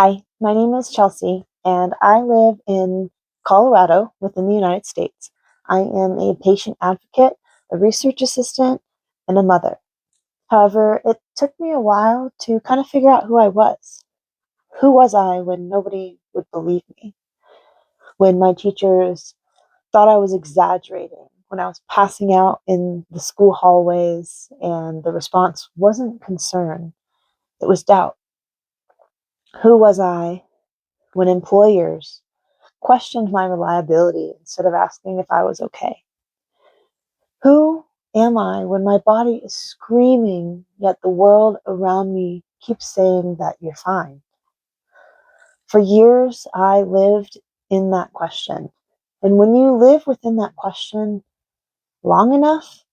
Hi, my name is Chelsea, and I live in Colorado within the United States. I am a patient advocate, a research assistant, and a mother. However, it took me a while to kind of figure out who I was. Who was I when nobody would believe me? When my teachers thought I was exaggerating, when I was passing out in the school hallways and the response wasn't concern, it was doubt. Who was I when employers questioned my reliability instead of asking if I was okay? Who am I when my body is screaming, yet the world around me keeps saying that you're fine? For years, I lived in that question. And when you live within that question long enough,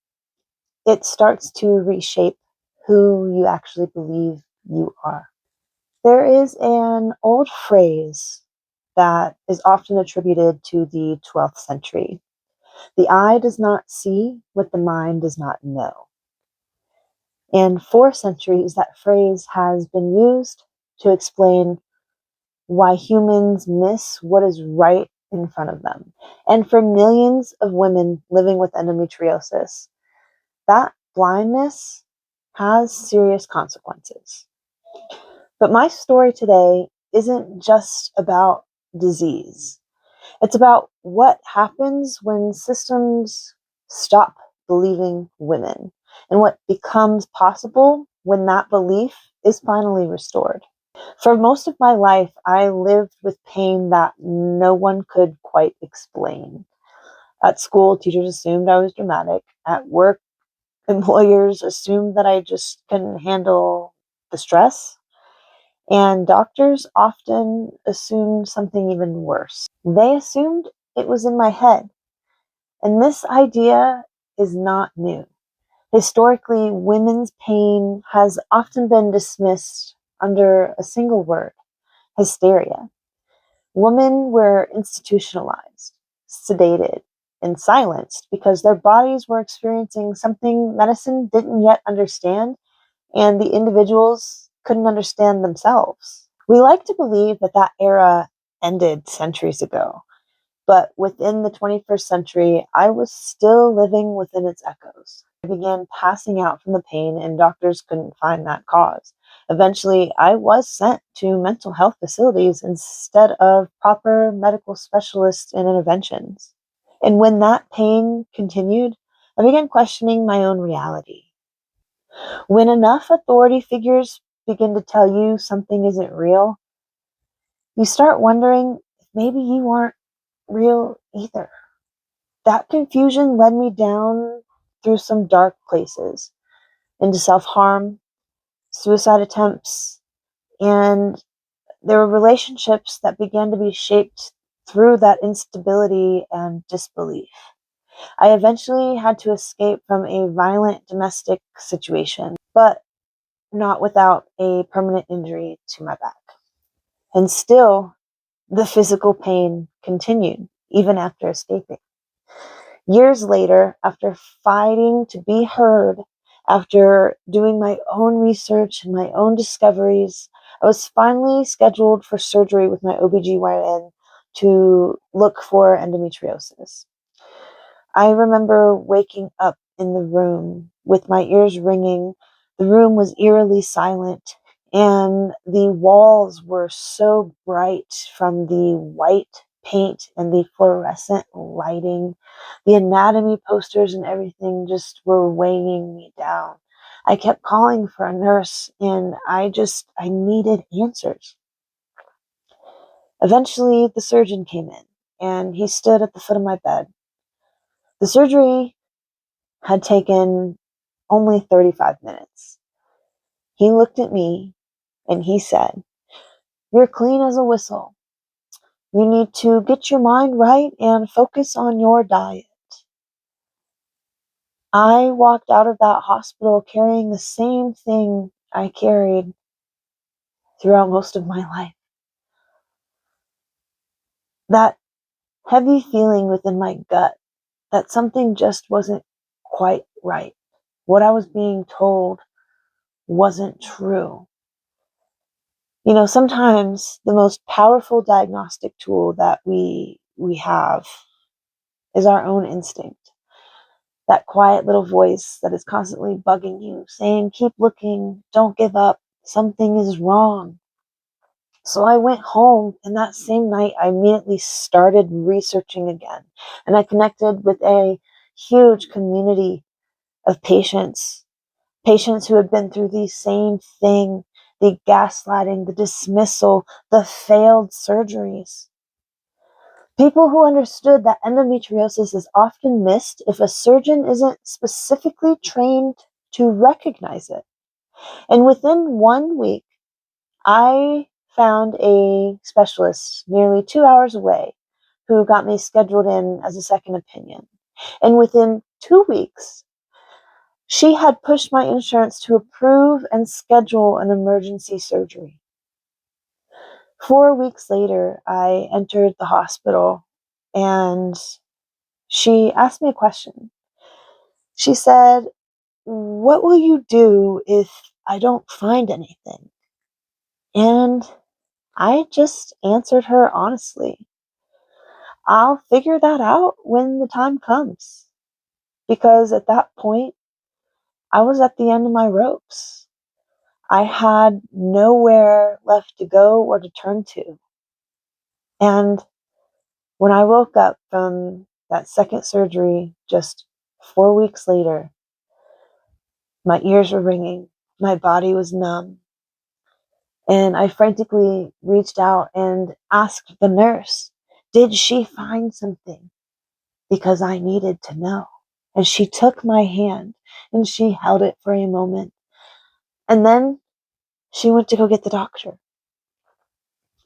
it starts to reshape who you actually believe you are. There is an old phrase that is often attributed to the 12th century. The eye does not see what the mind does not know. And for centuries, that phrase has been used to explain why humans miss what is right in front of them. And for millions of women living with endometriosis, that blindness has serious consequences. But my story today isn't just about disease. It's about what happens when systems stop believing women and what becomes possible when that belief is finally restored. For most of my life, I lived with pain that no one could quite explain. At school, teachers assumed I was dramatic. At work, employers assumed that I just couldn't handle the stress. And doctors often assumed something even worse. They assumed it was in my head. And this idea is not new. Historically, women's pain has often been dismissed under a single word: hysteria. Women were institutionalized, sedated, and silenced because their bodies were experiencing something medicine didn't yet understand, and the individuals couldn't understand themselves. We like to believe that that era ended centuries ago, but within the 21st century, I was still living within its echoes. I began passing out from the pain, and doctors couldn't find that cause. Eventually, I was sent to mental health facilities instead of proper medical specialists and interventions. And when that pain continued, I began questioning my own reality. When enough authority figures begin to tell you something isn't real, you start wondering if maybe you aren't real either. That confusion led me down through some dark places, into self-harm, suicide attempts, and there were relationships that began to be shaped through that instability and disbelief. I eventually had to escape from a violent domestic situation, but not without a permanent injury to my back. And still, the physical pain continued, even after escaping. Years later, after fighting to be heard, after doing my own research and my own discoveries, I was finally scheduled for surgery with my OBGYN to look for endometriosis. I remember waking up in the room with my ears ringing. The room was eerily silent, and the walls were so bright from the white paint and the fluorescent lighting. The anatomy posters and everything just were weighing me down. I kept calling for a nurse, and I needed answers. Eventually, the surgeon came in, and he stood at the foot of my bed. The surgery had taken only 35 minutes. He looked at me and he said, "You're clean as a whistle. You need to get your mind right and focus on your diet." I walked out of that hospital carrying the same thing I carried throughout most of my life. That heavy feeling within my gut that something just wasn't quite right. What I was being told wasn't true. Sometimes the most powerful diagnostic tool that we have is our own instinct. That quiet little voice that is constantly bugging you, saying, keep looking, don't give up, something is wrong. So I went home, and that same night, I immediately started researching again. And I connected with a huge community of patients who had been through the same thing, the gaslighting, the dismissal, the failed surgeries. People who understood that endometriosis is often missed if a surgeon isn't specifically trained to recognize it. And within 1 week, I found a specialist nearly 2 hours away who got me scheduled in as a second opinion. And within 2 weeks, she had pushed my insurance to approve and schedule an emergency surgery. 4 weeks later, I entered the hospital and she asked me a question. She said, what will you do if I don't find anything? And I just answered her honestly. I'll figure that out when the time comes. Because at that point, I was at the end of my ropes. I had nowhere left to go or to turn to. And when I woke up from that second surgery just 4 weeks later, my ears were ringing, my body was numb, and I frantically reached out and asked the nurse, did she find something? Because I needed to know. And she took my hand and she held it for a moment. And then she went to go get the doctor.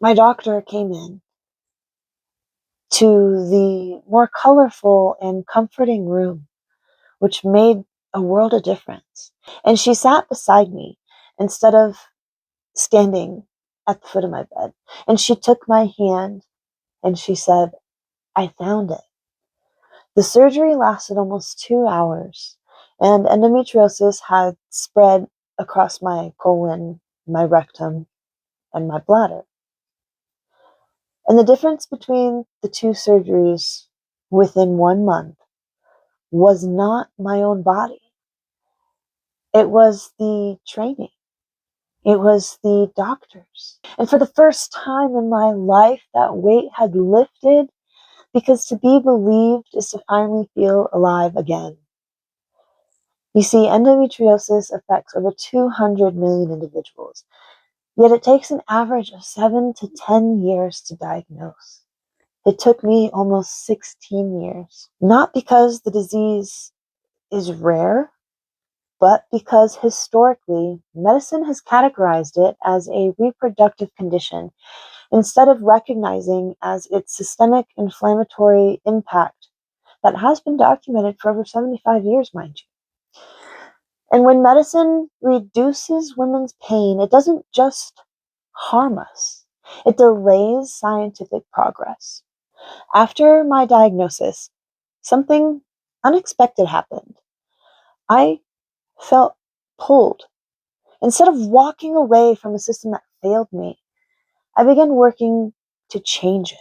My doctor came in to the more colorful and comforting room, which made a world of difference. And she sat beside me instead of standing at the foot of my bed. And she took my hand and she said, I found it. The surgery lasted almost 2 hours, and endometriosis had spread across my colon, my rectum, and my bladder. And the difference between the two surgeries within 1 month was not my own body. It was the training. It was the doctors. And for the first time in my life, that weight had lifted, because to be believed is to finally feel alive again. You see, endometriosis affects over 200 million individuals, yet it takes an average of 7 to 10 years to diagnose. It took me almost 16 years, not because the disease is rare, but because historically, medicine has categorized it as a reproductive condition instead of recognizing as its systemic inflammatory impact that has been documented for over 75 years, mind you. And when medicine reduces women's pain, it doesn't just harm us, it delays scientific progress. After my diagnosis, something unexpected happened. I felt pulled. Instead of walking away from a system that failed me, I began working to change it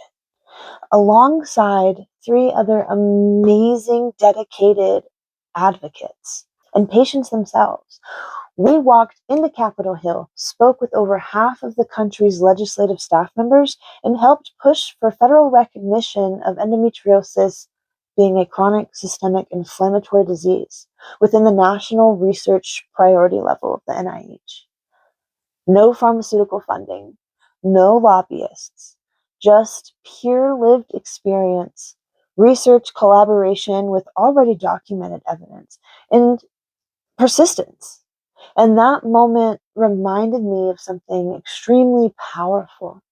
alongside 3 other amazing, dedicated advocates and patients themselves. We walked into Capitol Hill, spoke with over half of the country's legislative staff members, and helped push for federal recognition of endometriosis being a chronic systemic inflammatory disease within the national research priority level of the NIH. No pharmaceutical funding, no lobbyists, just pure lived experience, research collaboration with already documented evidence, and persistence. And that moment reminded me of something extremely powerful.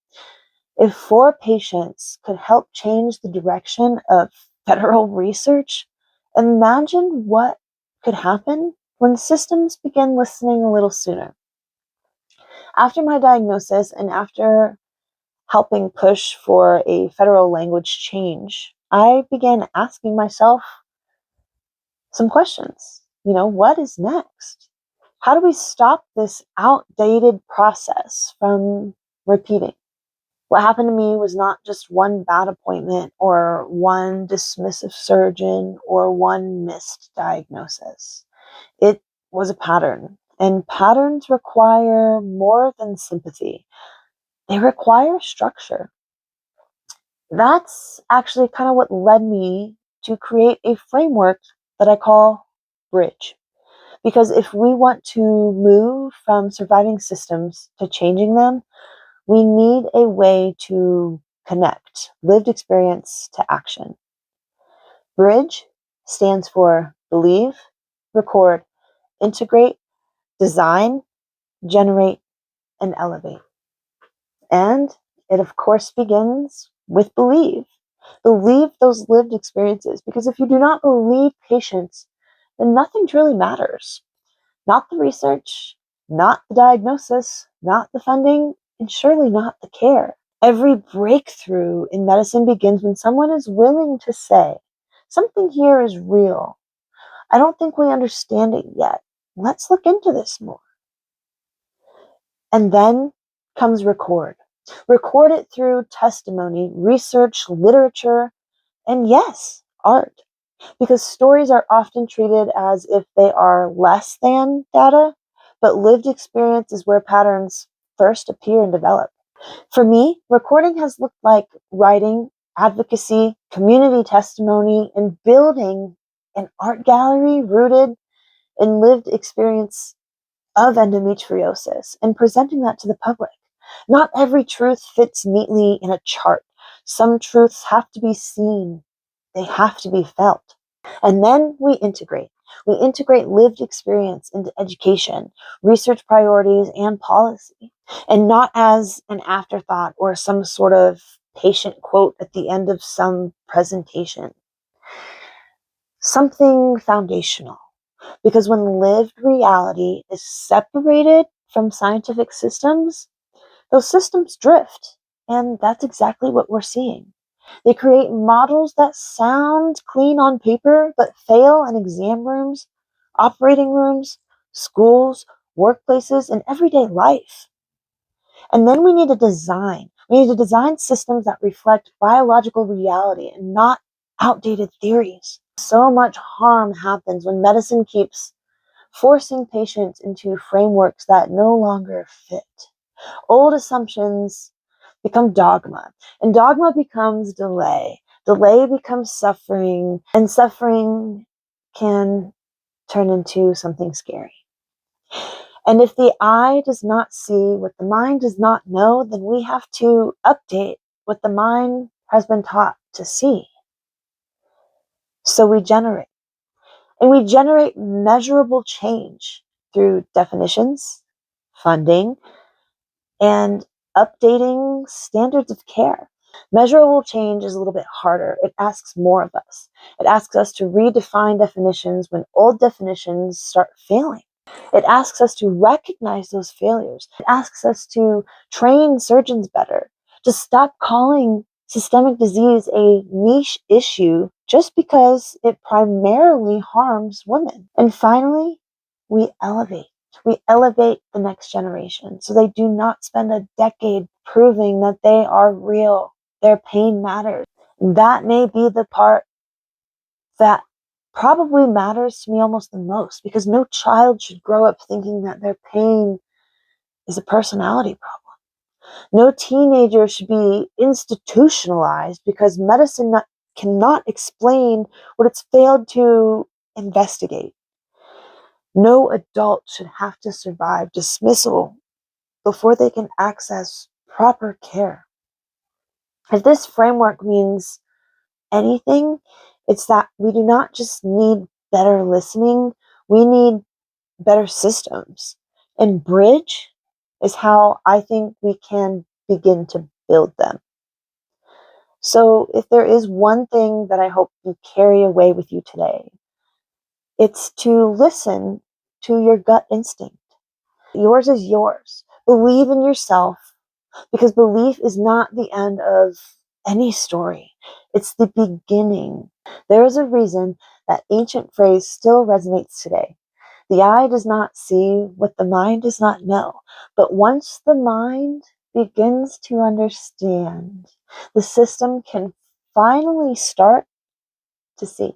If 4 patients could help change the direction of federal research, imagine what could happen when systems begin listening a little sooner. After my diagnosis and after helping push for a federal language change, I began asking myself some questions. What is next? How do we stop this outdated process from repeating. What happened to me was not just one bad appointment or one dismissive surgeon or one missed diagnosis. It was a pattern, and patterns require more than sympathy. They require structure. That's actually kind of what led me to create a framework that I call Bridge. Because if we want to move from surviving systems to changing them, we need a way to connect lived experience to action. Bridge stands for believe, record, integrate, design, generate, and elevate. And it, of course, begins with believe. Believe those lived experiences, because if you do not believe patients, then nothing truly matters. Not the research, not the diagnosis, not the funding, and surely not the care. Every breakthrough in medicine begins when someone is willing to say, something here is real. I don't think we understand it yet. Let's look into this more. And then comes record. Record it through testimony, research, literature, and yes, art. Because stories are often treated as if they are less than data, but lived experience is where patterns first appear and develop. For me, recording has looked like writing, advocacy, community testimony, and building an art gallery rooted in lived experience of endometriosis and presenting that to the public. Not every truth fits neatly in a chart. Some truths have to be seen. They have to be felt. And then we integrate. We integrate lived experience into education, research priorities, and policy, and not as an afterthought or some sort of patient quote at the end of some presentation. Something foundational. Because when lived reality is separated from scientific systems, those systems drift. And that's exactly what we're seeing. They create models that sound clean on paper, but fail in exam rooms, operating rooms, schools, workplaces, and everyday life. And then we need to design. We need to design systems that reflect biological reality and not outdated theories. So much harm happens when medicine keeps forcing patients into frameworks that no longer fit. Old assumptions become dogma, and dogma becomes delay. Delay becomes suffering, and suffering can turn into something scary. And if the eye does not see what the mind does not know, then we have to update what the mind has been taught to see. So we generate. And we generate measurable change through definitions, funding, and updating standards of care. Measurable change is a little bit harder. It asks more of us. It asks us to redefine definitions when old definitions start failing. It asks us to recognize those failures. It asks us to train surgeons better, to stop calling systemic disease a niche issue just because it primarily harms women. And finally, we elevate. We elevate the next generation so they do not spend a decade proving that they are real. Their pain matters. That may be the part that probably matters to me almost the most, because no child should grow up thinking that their pain is a personality problem. No teenager should be institutionalized because medicine cannot explain what it's failed to investigate. No adult should have to survive dismissal before they can access proper care. If this framework means anything, it's that we do not just need better listening, we need better systems. And Bridge is how I think we can begin to build them. So if there is one thing that I hope you carry away with you today, it's to listen to your gut instinct. Yours is yours. Believe in yourself, because belief is not the end of any story. It's the beginning. There is a reason that ancient phrase still resonates today. The eye does not see what the mind does not know. But once the mind begins to understand, the system can finally start to see.